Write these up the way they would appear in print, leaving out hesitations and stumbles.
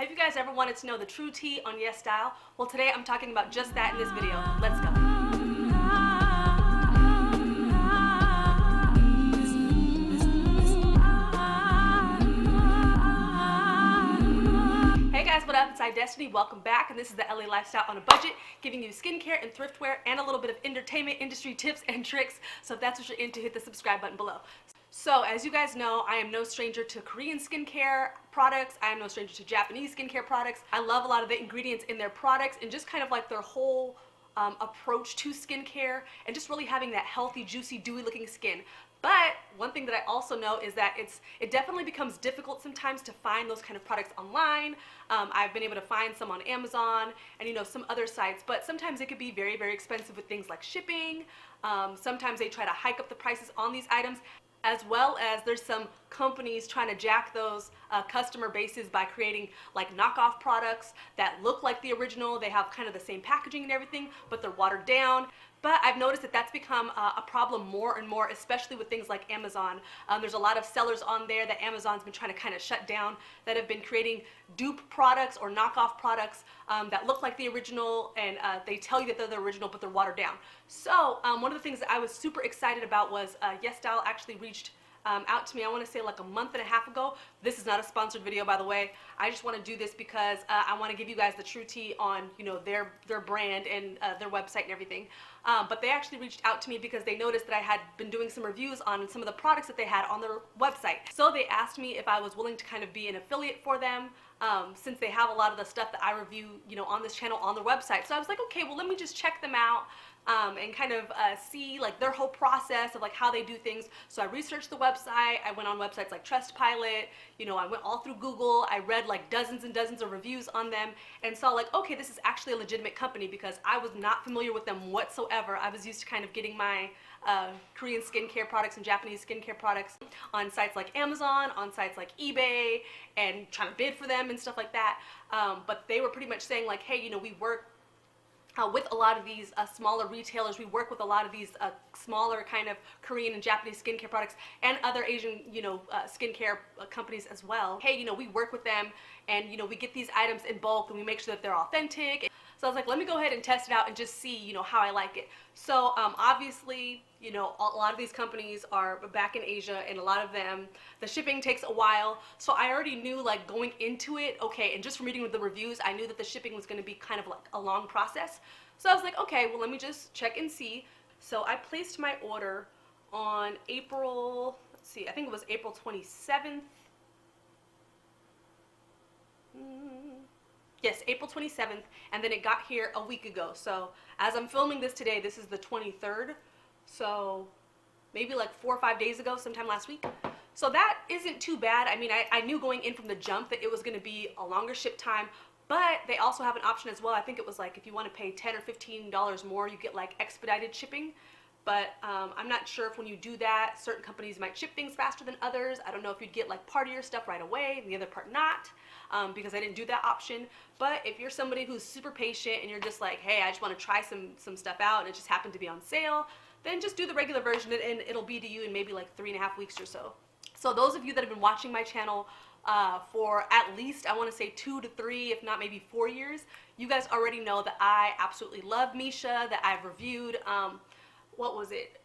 Have you guys ever wanted to know the true tea on YesStyle? Well, today I'm talking about just that in this video. Let's go. Hey guys, what up? It's theidestiny. Welcome back, and this is the LA Lifestyle on a Budget, giving you skincare and thriftwear and a little bit of entertainment industry tips and tricks. So if that's what you're into, hit the subscribe button below. So as you guys know, I am no stranger to Korean skincare products. I am no stranger to Japanese skincare products. I love a lot of the ingredients in their products and just kind of like their whole approach to skincare and just really having that healthy, juicy, dewy looking skin. But one thing that I also know is that it definitely becomes difficult sometimes to find those kind of products online. I've been able to find some on Amazon and some other sites, but sometimes it could be very, very expensive with things like shipping. Sometimes they try to hike up the prices on these items, as well as there's some companies trying to jack those customer bases by creating like knockoff products that look like the original. They have kind of the same packaging and everything, but they're watered down. But I've noticed that that's become a problem more and more, especially with things like Amazon. There's a lot of sellers on there that Amazon's been trying to kind of shut down that have been creating dupe products or knockoff products that look like the original, and they tell you that they're the original, but they're watered down. So one of the things that I was super excited about was YesStyle actually reached out to me, I want to say like a month and a half ago. This is not a sponsored video, by the way. I just want to do this because I want to give you guys the true tea on their brand and their website and everything. But they actually reached out to me because they noticed that I had been doing some reviews on some of the products that they had on their website. So they asked me if I was willing to kind of be an affiliate for them, since they have a lot of the stuff that I review on this channel on their website. So I was like, okay, well, let me just check them out and kind of see like their whole process of like how they do things. So I researched the website. I went on websites like Trustpilot. I went all through Google. I read like dozens and dozens of reviews on them and saw like, okay, this is actually a legitimate company, because I was not familiar with them whatsoever. I was used to kind of getting my Korean skincare products and Japanese skincare products on sites like Amazon, on sites like eBay, and trying to bid for them and stuff like that. But they were pretty much saying like, hey, we work with a lot of these smaller retailers. We work with a lot of these smaller kind of Korean and Japanese skincare products and other Asian, skincare companies as well. Hey, we work with them, and we get these items in bulk, and we make sure that they're authentic. So I was like, let me go ahead and test it out and just see, how I like it. So obviously, a lot of these companies are back in Asia, and a lot of them, the shipping takes a while. So I already knew, like, going into it, okay, and just from reading the reviews, I knew that the shipping was going to be kind of like a long process. So I was like, okay, well, let me just check and see. So I placed my order on April, let's see, I think it was April 27th. Yes, April 27th, and then it got here a week ago. So as I'm filming this today, this is the 23rd. So maybe like 4 or 5 days ago, sometime last week. So that isn't too bad. I mean, I knew going in from the jump that it was going to be a longer ship time, but they also have an option as well. I think it was like if you want to pay $10 or $15 more, you get like expedited shipping. But I'm not sure if when you do that, certain companies might ship things faster than others. I don't know if you'd get like part of your stuff right away and the other part not, because I didn't do that option. But if you're somebody who's super patient and you're just like, hey, I just want to try some stuff out and it just happened to be on sale, then just do the regular version and it'll be to you in maybe like 3.5 weeks or so. So those of you that have been watching my channel for at least, I want to say 2 to 3, if not maybe 4 years, you guys already know that I absolutely love Misha, that I've reviewed, what was it?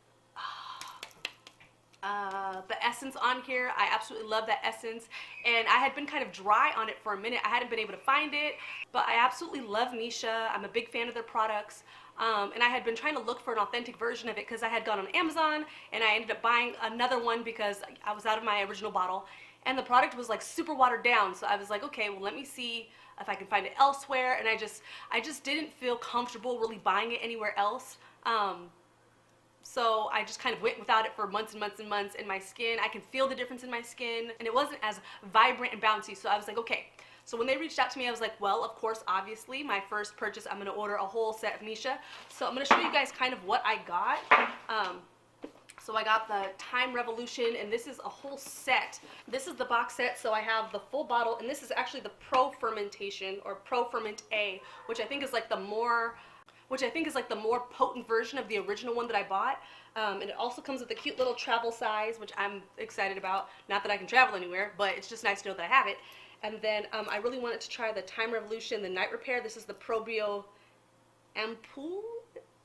The essence on here. I absolutely love that essence, and I had been kind of dry on it for a minute. I hadn't been able to find it, but I absolutely love Misha. I'm a big fan of their products, and I had been trying to look for an authentic version of it because I had gone on Amazon and I ended up buying another one because I was out of my original bottle, and the product was like super watered down. So I was like, okay, well, let me see if I can find it elsewhere, and I just didn't feel comfortable really buying it anywhere else. So I just kind of went without it for months and months and months, and my skin, I can feel the difference in my skin, and it wasn't as vibrant and bouncy. So I was like, okay. So when they reached out to me, I was like, well, of course, obviously, my first purchase, I'm going to order a whole set of Misha. So I'm going to show you guys kind of what I got. So I got the Time Revolution, and this is a whole set. This is the box set, so I have the full bottle, and this is actually the Pro Fermentation, or Pro Ferment A, which I think is like the more potent version of the original one that I bought. And it also comes with a cute little travel size, which I'm excited about. Not that I can travel anywhere, but it's just nice to know that I have it. And then I really wanted to try the Time Revolution, the Night Repair. This is the Probio Ampoule.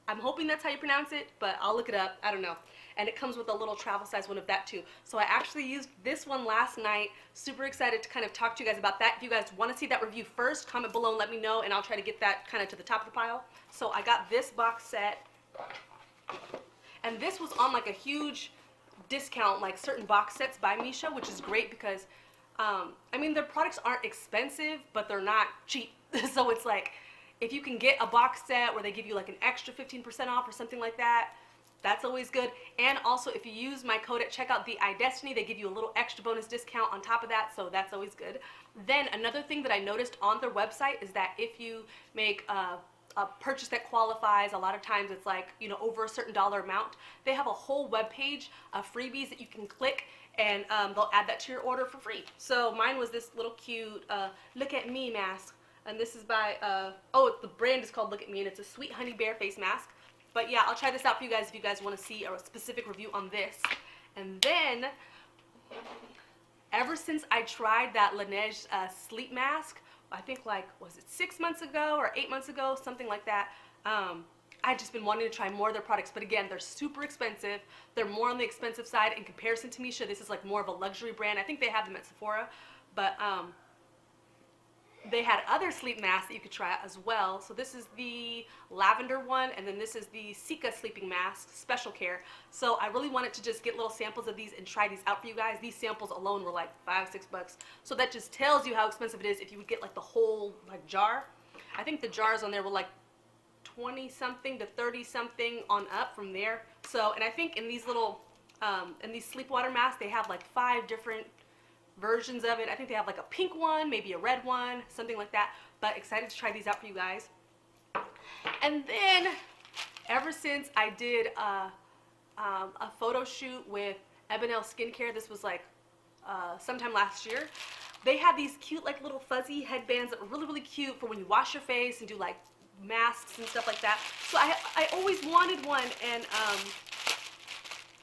I'm hoping that's how you pronounce it, but I'll look it up. I don't know. And it comes with a little travel size one of that too. So I actually used this one last night. Super excited to kind of talk to you guys about that. If you guys want to see that review first, comment below and let me know, and I'll try to get that kind of to the top of the pile. So I got this box set, and this was on like a huge discount, like certain box sets by Misha, which is great because I mean, their products aren't expensive, but they're not cheap. So it's like, if you can get a box set where they give you like an extra 15% off or something like that, that's always good. And also, if you use my code at checkout, theidestiny, they give you a little extra bonus discount on top of that, so that's always good. Then another thing that I noticed on their website is that if you make a purchase that qualifies, a lot of times it's like, you know, over a certain dollar amount, they have a whole web page of freebies that you can click, and they'll add that to your order for free. So mine was this little cute Look at Me mask, and this is by the brand is called Look at Me, and it's a Sweet Honey Bear face mask. But yeah, I'll try this out for you guys if you guys want to see a specific review on this. And then, ever since I tried that Laneige sleep mask, I think like, was it 6 months ago or 8 months ago, something like that, I've just been wanting to try more of their products. But again, they're super expensive. They're more on the expensive side in comparison to Misha. This is like more of a luxury brand. I think they have them at Sephora, but they had other sleep masks that you could try out as well. So this is the lavender one, and then this is the Sika sleeping mask, special care. So I really wanted to just get little samples of these and try these out for you guys. These samples alone were like $5-6. So that just tells you how expensive it is if you would get like the whole like jar. I think the jars on there were like 20 something to 30 something on up from there. So, and I think in these little in these sleep water masks, they have like 5 different versions of it. I think they have like a pink one, maybe a red one, something like that. But excited to try these out for you guys. And then ever since I did a photo shoot with Ebanel skincare, this was like sometime last year, they had these cute like little fuzzy headbands that were really, really cute for when you wash your face and do like masks and stuff like that. So I always wanted one, and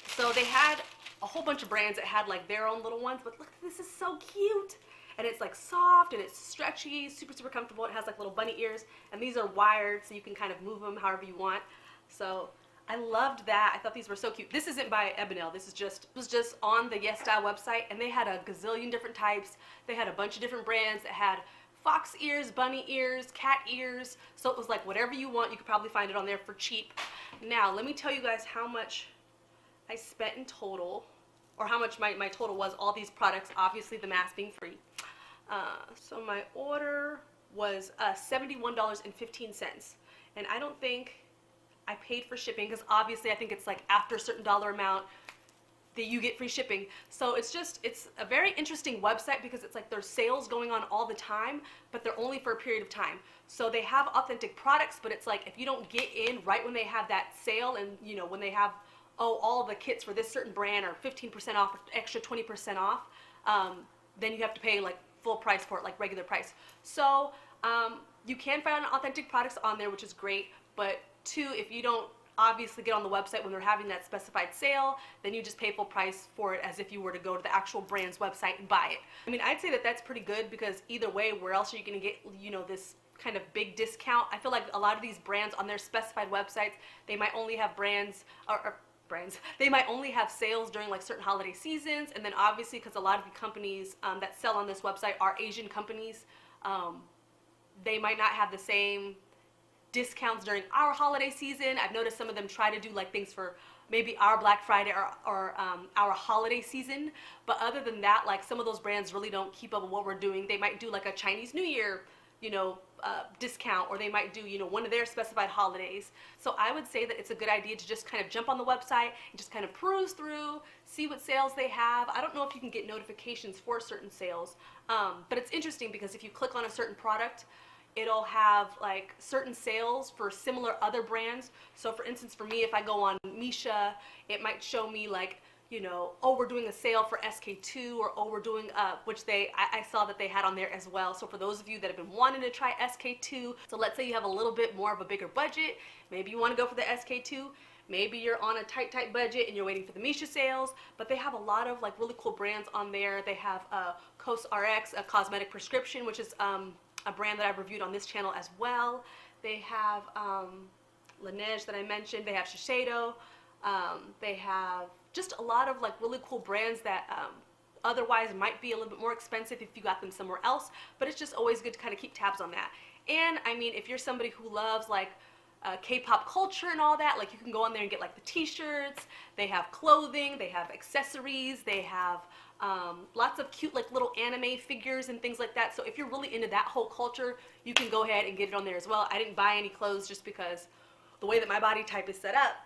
so they had a whole bunch of brands that had like their own little ones, but look, this is so cute. And it's like soft and it's stretchy, super, super comfortable. It has like little bunny ears, and these are wired so you can kind of move them however you want. So I loved that. I thought these were so cute. This isn't by Ebanel. This is was just on the YesStyle website, and they had a gazillion different types. They had a bunch of different brands that had fox ears, bunny ears, cat ears. So it was like whatever you want, you could probably find it on there for cheap. Now, let me tell you guys how much I spent in total, or how much my total was, all these products, obviously the mask being free. So my order was $71.15, and I don't think I paid for shipping, because obviously I think it's like after a certain dollar amount that you get free shipping. So it's a very interesting website, because it's like there's sales going on all the time, but they're only for a period of time. So they have authentic products, but it's like if you don't get in right when they have that sale, and you know, when they have, oh, all the kits for this certain brand are 15% off, or extra 20% off, then you have to pay like full price for it, like regular price. So you can find authentic products on there, which is great, but two, if you don't obviously get on the website when they're having that specified sale, then you just pay full price for it as if you were to go to the actual brand's website and buy it. I mean, I'd say that that's pretty good, because either way, where else are you going to get, you know, this kind of big discount? I feel like a lot of these brands on their specified websites, they might only have they might only have sales during like certain holiday seasons, and then obviously, because a lot of the companies that sell on this website are Asian companies, they might not have the same discounts during our holiday season. I've noticed some of them try to do like things for maybe our Black Friday or our holiday season, but other than that, like some of those brands really don't keep up with what we're doing. They might do like a Chinese New Year, you know, discount, or they might do, you know, one of their specified holidays. So I would say that it's a good idea to just kind of jump on the website and just kind of peruse through, see what sales they have. I don't know if you can get notifications for certain sales, but it's interesting, because if you click on a certain product, it'll have like certain sales for similar other brands. So for instance, for me, if I go on Misha, it might show me like, you know, oh, we're doing a sale for SK2, or oh, we're doing which I saw that they had on there as well. So for those of you that have been wanting to try SK2, so let's say you have a little bit more of a bigger budget, maybe you want to go for the SK2, maybe you're on a tight budget and you're waiting for the Misha sales, but they have a lot of like really cool brands on there. They have CosRx, a cosmetic prescription, which is a brand that I've reviewed on this channel as well. They have Laneige that I mentioned. They have Shiseido. They have just a lot of like really cool brands that otherwise might be a little bit more expensive if you got them somewhere else, but it's just always good to kind of keep tabs on that. And I mean, if you're somebody who loves like K-pop culture and all that, like you can go on there and get like the t-shirts. They have clothing, they have accessories, they have lots of cute like little anime figures and things like that. So if you're really into that whole culture, you can go ahead and get it on there as well. I didn't buy any clothes just because the way that my body type is set up,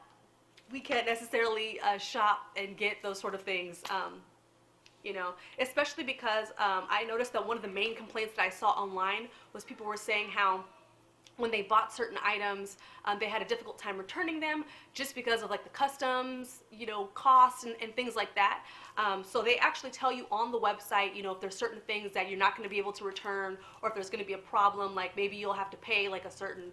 we can't necessarily shop and get those sort of things, you know, especially because I noticed that one of the main complaints that I saw online was people were saying how when they bought certain items, they had a difficult time returning them just because of like the customs, you know, costs and things like that. So they actually tell you on the website, you know, if there's certain things that you're not going to be able to return, or if there's going to be a problem, like maybe you'll have to pay like a certain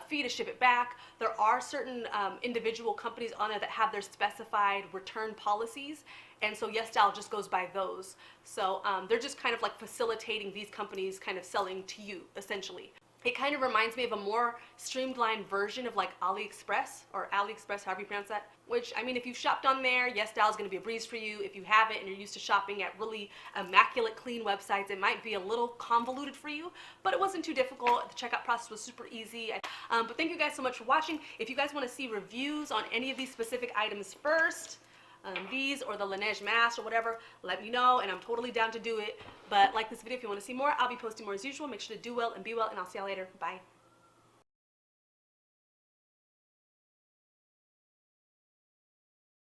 fee to ship it back. There are certain individual companies on there that have their specified return policies, and so YesStyle just goes by those. So they're just kind of like facilitating these companies kind of selling to you, essentially. It kind of reminds me of a more streamlined version of like AliExpress, or AliExpress, however you pronounce that. Which, I mean, if you've shopped on there, YesStyle is going to be a breeze for you. If you haven't and you're used to shopping at really immaculate, clean websites, it might be a little convoluted for you, but it wasn't too difficult. The checkout process was super easy. But thank you guys so much for watching. If you guys want to see reviews on any of these specific items first, these or the Laneige mask or whatever, let me know, and I'm totally down to do it. But like this video if you want to see more. I'll be posting more as usual. Make sure to do well and be well, and I'll see y'all later. Bye.